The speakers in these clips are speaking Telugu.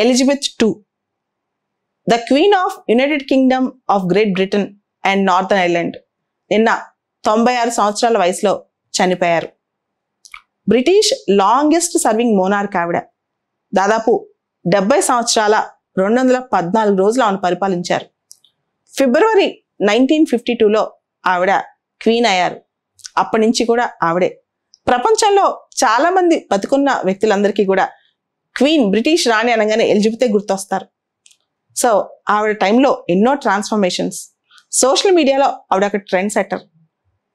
Elizabeth II, the Queen of United Kingdom of Great Britain and Northern Ireland, నిన్న 96 సంవత్సరాల వయసులో చనిపోయారు. బ్రిటిష్ లాంగెస్ట్ సర్వింగ్ మోనార్క్ ఆవిడ. దాదాపు 70 సంవత్సరాల 214 రోజులు ఆమెను పరిపాలించారు. ఫిబ్రవరి 1952లో ఆవిడ క్వీన్ అయ్యారు. అప్పటి నుంచి కూడా ఆవిడే. ప్రపంచంలో చాలా మంది బతుకున్న వ్యక్తులందరికీ కూడా క్వీన్, బ్రిటిష్ రాణి అనగానే ఎలిజబెతే గుర్తొస్తారు. సో ఆవిడ టైంలో ఎన్నో ట్రాన్స్ఫర్మేషన్స్. సోషల్ మీడియాలో ఆవిడ ఒక ట్రెండ్ సెట్టర్.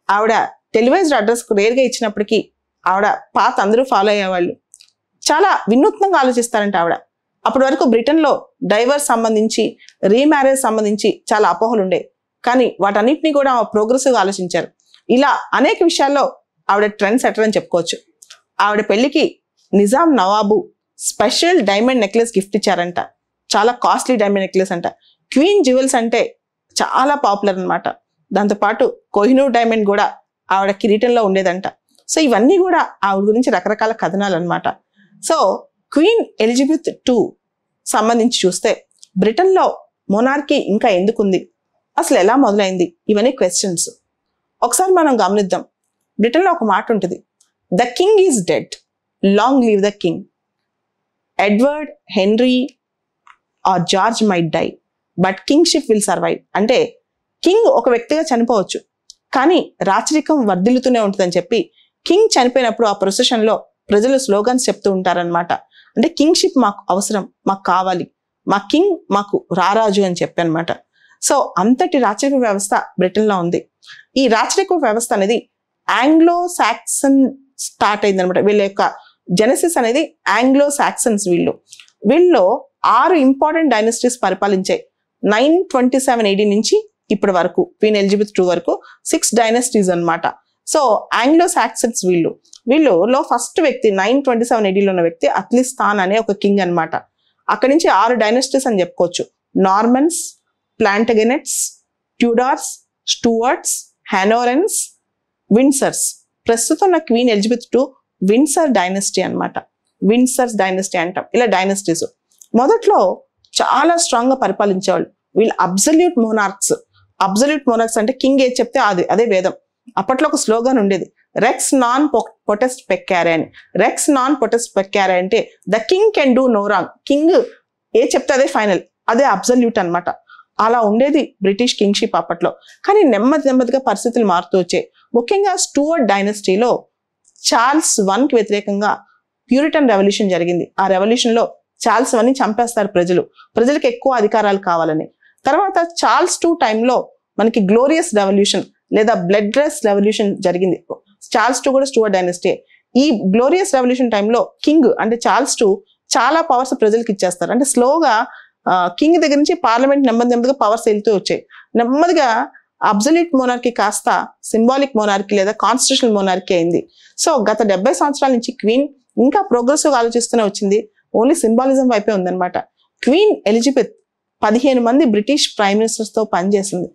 ఆవిడ టెలివైజ్డ్ అడ్రస్ రేర్గా ఇచ్చినప్పటికీ ఆవిడ పాత అందరూ ఫాలో అయ్యేవాళ్ళు. చాలా వినూత్నంగా ఆలోచిస్తారంట ఆవిడ. అప్పటి వరకు బ్రిటన్లో డైవర్స్ సంబంధించి, రీమ్యారేజ్ సంబంధించి చాలా అపోహలు ఉండే. కానీ వాటన్నిటినీ కూడా ప్రోగ్రెసివ్గా ఆలోచించారు. ఇలా అనేక విషయాల్లో ఆవిడ ట్రెండ్ సెటర్ అని చెప్పుకోవచ్చు. ఆవిడ పెళ్లికి నిజాం నవాబు స్పెషల్ డైమండ్ నెక్లెస్ గిఫ్ట్ ఇచ్చారంట. చాలా కాస్ట్లీ డైమండ్ నెక్లెస్ అంట. క్వీన్ జ్యువెల్స్ అంటే చాలా పాపులర్ అనమాట. దాంతోపాటు కోహినూర్ డైమండ్ కూడా ఆవిడ కిరీటంలో ఉండేదంట. సో ఇవన్నీ కూడా ఆవిడ గురించి రకరకాల కథనాలు అనమాట. సో క్వీన్ ఎలిజబెత్ II సంబంధించి చూస్తే బ్రిటన్లో మోనార్కీ ఇంకా ఎందుకుంది, అసలు ఎలా మొదలైంది, ఇవన్నీ క్వశ్చన్స్. ఒకసారి మనం గమనిద్దాం. బ్రిటన్లో ఒక మాట ఉంటుంది, the king is dead, long live the king. Edward, Henry or George might die but kingship will survive. అంటే కింగ్ ఒక వ్యక్తిగా చనిపోవచ్చు, కానీ రాచరికం వర్ధిల్లుతూనే ఉంటుందని చెప్పి కింగ్ చనిపోయినప్పుడు ఆ ప్రొసెషన్లో ప్రజలు స్లోగన్స్ చెప్తూ ఉంటారనమాట. అంటే కింగ్షిప్ మాకు అవసరం, మాకు కావాలి, మా కింగ్ మాకు రారాజు అని చెప్పి అనమాట. సో అంతటి రాచరిక వ్యవస్థ బ్రిటన్లో ఉంది. ఈ రాచరిక వ్యవస్థ అనేది ఆంగ్లో సాక్సన్ స్టార్ట్ అయింది అనమాట. వీళ్ళ యొక్క జెనసిస్ అనేది ఆంగ్లో సాక్సన్స్. వీళ్ళు 6 ఇంపార్టెంట్ డైనస్టీస్ పరిపాలించాయి. 927 AD నుంచి ఇప్పటి వరకు, క్వీన్ ఎలిజబెత్ II వరకు 6 డైనస్టీస్ అనమాట. సో ఆంగ్లో సాక్సన్స్ వీళ్ళలో ఫస్ట్ వ్యక్తి 927 AD లో ఉన్న వ్యక్తి అత్లిస్తాన్ అనే ఒక కింగ్ అనమాట. అక్కడి నుంచి 6 డైనస్టీస్ అని చెప్పుకోవచ్చు. నార్మన్స్, ప్లాంటగెనెట్స్, ట్యూడార్స్, స్టూవర్ట్స్, హానోరెన్స్, విండ్సర్స్. ప్రస్తుతం ఉన్న queen Elizabeth II Windsor dynasty అనమాట. విండ్సర్స్ డైనస్టీ అంటాం. ఇలా డైనస్టీస్ మొదట్లో చాలా స్ట్రాంగ్ గా పరిపాలించేవాళ్ళు. వీళ్ళు అబ్సల్యూట్ మోనార్క్స్. అబ్సల్యూట్ మోనార్క్స్ అంటే కింగ్ ఏది చెప్తే అదే వేదం. అప్పట్లో ఒక స్లోగన్ ఉండేది, రెక్స్ నాన్ పొటెస్ట్ పెక్కారే అని. రెక్స్ నాన్ పొటెస్ట్ పెక్కారే అంటే the king can do no wrong. King ఏ చెప్తే అదే ఫైనల్, అదే అబ్సల్యూట్ అనమాట. అలా ఉండేది బ్రిటిష్ కింగ్షిప్ అప్పట్లో. కానీ నెమ్మదిగా పరిస్థితులు మారుతూ వచ్చాయి. ముఖ్యంగా స్టూవర్ట్ డైనస్టీలో చార్ల్స్ I వ్యతిరేకంగా ప్యూరిటన్ రెవల్యూషన్ జరిగింది. ఆ రెవల్యూషన్ లో చార్ల్స్ I చంపేస్తారు ప్రజలకు ఎక్కువ అధికారాలు కావాలని. తర్వాత చార్ల్స్ II టైంలో మనకి గ్లోరియస్ రెవల్యూషన్ లేదా బ్లడ్ రెస్ రెవల్యూషన్ జరిగింది. చార్ల్స్ II కూడా స్టూవర్ట్ డైనస్టీ. ఈ గ్లోరియస్ రెవల్యూషన్ టైంలో కింగ్ అంటే చార్ల్స్ II చాలా పవర్స్ ప్రజలకు ఇచ్చేస్తారు. అంటే స్లోగా కింగ్ దగ్గర నుంచి పార్లమెంట్ నెమ్మదిగా పవర్స్ వెళ్తూ వచ్చాయి. నెమ్మదిగా అబ్సల్యూట్ మోనార్కీ కాస్త సింబాలిక్ మోనార్కీ లేదా కాన్స్టిట్యూషనల్ మోనార్కీ అయింది. సో గత 70 సంవత్సరాల నుంచి క్వీన్ ఇంకా ప్రోగ్రెసివ్గా ఆలోచిస్తూనే వచ్చింది. ఓన్లీ సింబాలిజం వైపే ఉందన్నమాట. క్వీన్ ఎలిజబెత్ 15 మంది బ్రిటిష్ ప్రైమ్ మినిస్టర్స్ తో పనిచేసింది.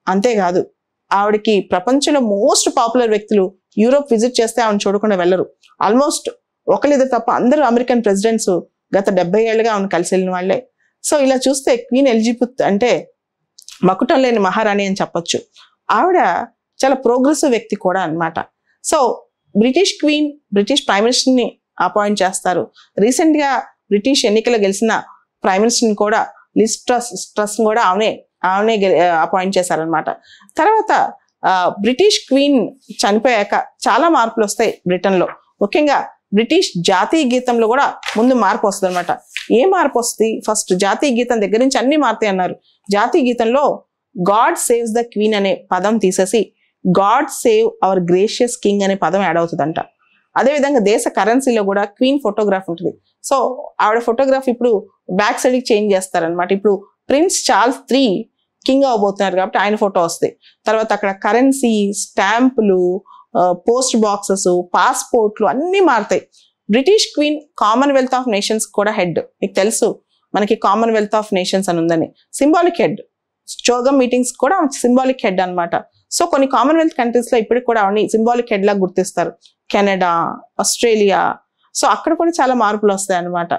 అంతేకాదు, ఆవిడకి ప్రపంచంలో మోస్ట్ పాపులర్ వ్యక్తులు యూరోప్ విజిట్ చేస్తే ఆవిడ చూడకుండా వెళ్ళరు. ఆల్మోస్ట్ ఒకరిద్దరు తప్ప అందరూ అమెరికన్ ప్రెసిడెంట్స్ గత 70 ఏళ్ళుగా ఆవిడ కలిసి వెళ్ళిన వాళ్ళే. సో ఇలా చూస్తే క్వీన్ ఎలిజబెత్ అంటే మకుటం లేని మహారాణి అని చెప్పొచ్చు. ఆవిడ చాలా ప్రోగ్రెసివ్ వ్యక్తి కూడా అన్నమాట. So British queen British prime minister ని అపాయింట్ చేస్తారు. రీసెంట్ గా బ్రిటిష్ ఎన్నికల్లో గెలిచిన ప్రైమ్ మినిస్టర్ ని కూడా లిజ్ ట్రస్ కూడా ఆమె అపాయింట్ చేశారనమాట. తర్వాత బ్రిటిష్ క్వీన్ చనిపోయాక చాలా మార్పులు వస్తాయి బ్రిటన్లో. ముఖ్యంగా బ్రిటిష్ జాతీయ గీతంలో కూడా ముందు మార్పు వస్తుంది అనమాట. ఏ మార్పు వస్తుంది? ఫస్ట్ జాతీయ గీతం దగ్గర నుంచి అన్ని మారుతాయి అన్నారు. జాతీయ గీతంలో గాడ్ సేవ్స్ ద క్వీన్ అనే పదం తీసేసి God save hour gracious king అనే పదం యాడ్ అవుతుందంట. అదేవిధంగా దేశ కరెన్సీలో కూడా క్వీన్ ఫోటోగ్రాఫ్ ఉంటుంది. సో ఆవిడ ఫోటోగ్రాఫ్ ఇప్పుడు బ్యాక్ సైడ్కి చేంజ్ చేస్తారనమాట. ఇప్పుడు ప్రిన్స్ చార్ల్స్ III కింగ్ అవబోతున్నారు కాబట్టి ఆయన ఫోటో వస్తాయి. తర్వాత అక్కడ కరెన్సీ, స్టాంపులు, పోస్ట్ బాక్సెస్, పాస్పోర్ట్లు అన్నీ మారుతాయి. British queen Commonwealth of nations కూడా హెడ్. మీకు తెలుసు మనకి కామన్వెల్త్ ఆఫ్ నేషన్స్ అని ఉందని. Symbolic head. చోగం మీటింగ్స్ కూడా సింబాలిక్ హెడ్ అనమాట. సో కొన్ని కామన్వెల్త్ కంట్రీస్ లో ఇప్పటికి కూడా అవన్నీ సింబాలిక్ హెడ్ లాగా గుర్తిస్తారు. Canada, Australia. సో అక్కడ కూడా చాలా మార్పులు వస్తాయి అనమాట.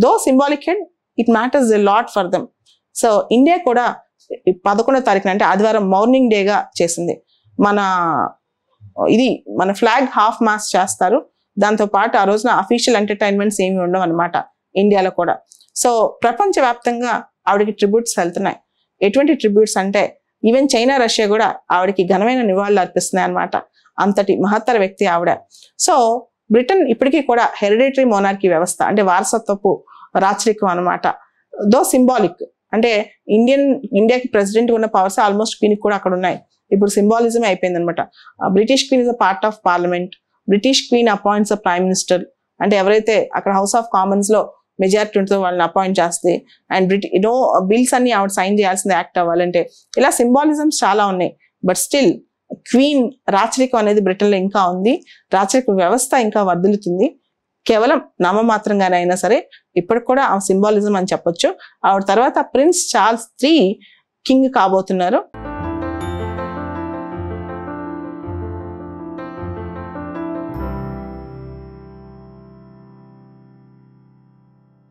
Though symbolic head, it matters a lot for them. So India కూడా 11వ తారీఖున అంటే ఆదివారం మార్నింగ్ డేగా చేసింది. మన ఫ్లాగ్ హాఫ్ మాస్ట్ చేస్తారు. దాంతో పాటు ఆ రోజున అఫీషియల్ ఎంటర్టైన్మెంట్స్ ఏమి ఉండవు అనమాట ఇండియాలో కూడా. సో ప్రపంచవ్యాప్తంగా ఆవిడకి ట్రిబ్యూట్స్ వెళ్తున్నాయి. ఎటువంటి ట్రిబ్యూట్స్ అంటే ఈవెన్ చైనా, రష్యా కూడా ఆవిడకి ఘనమైన నివాళులు అర్పిస్తున్నాయి అనమాట. అంతటి మహత్తర వ్యక్తి ఆవిడ. సో బ్రిటన్ ఇప్పటికీ కూడా హెరిడిటరీ మోనార్కీ వ్యవస్థ అంటే వారసత్వపు రాచరికం అనమాట. దో సింబాలిక్ అంటే ఇండియాకి ప్రెసిడెంట్ ఉన్న పవర్స్ ఆల్మోస్ట్ క్వీన్ కూడా అక్కడ ఉన్నాయి. ఇప్పుడు సింబాలిజం అయిపోయింది అనమాట. British queen is a part of parliament. British queen appoints a prime minister. అంటే ఎవరైతే అక్కడ హౌస్ ఆఫ్ కామన్స్ లో మెజారిటీ ఉంటుందో వాళ్ళని అపాయింట్ చేస్తే, అండ్ బిల్స్ అన్ని ఆవిడ సైన్ చేయాల్సింది యాక్ట్ అవ్వాలంటే. ఇలా సింబాలిజమ్స్ చాలా ఉన్నాయి. బట్ స్టిల్ క్వీన్ రాచరికం అనేది బ్రిటన్లో ఇంకా ఉంది. రాచరిక వ్యవస్థ ఇంకా వర్ధిల్లుతుంది. కేవలం నామమాత్రంగానే అయినా సరే ఇప్పటికి కూడా ఆ సింబాలిజం అని చెప్పొచ్చు. ఆవిడ తర్వాత ప్రిన్స్ చార్ల్స్ III కింగ్ కాబోతున్నారు.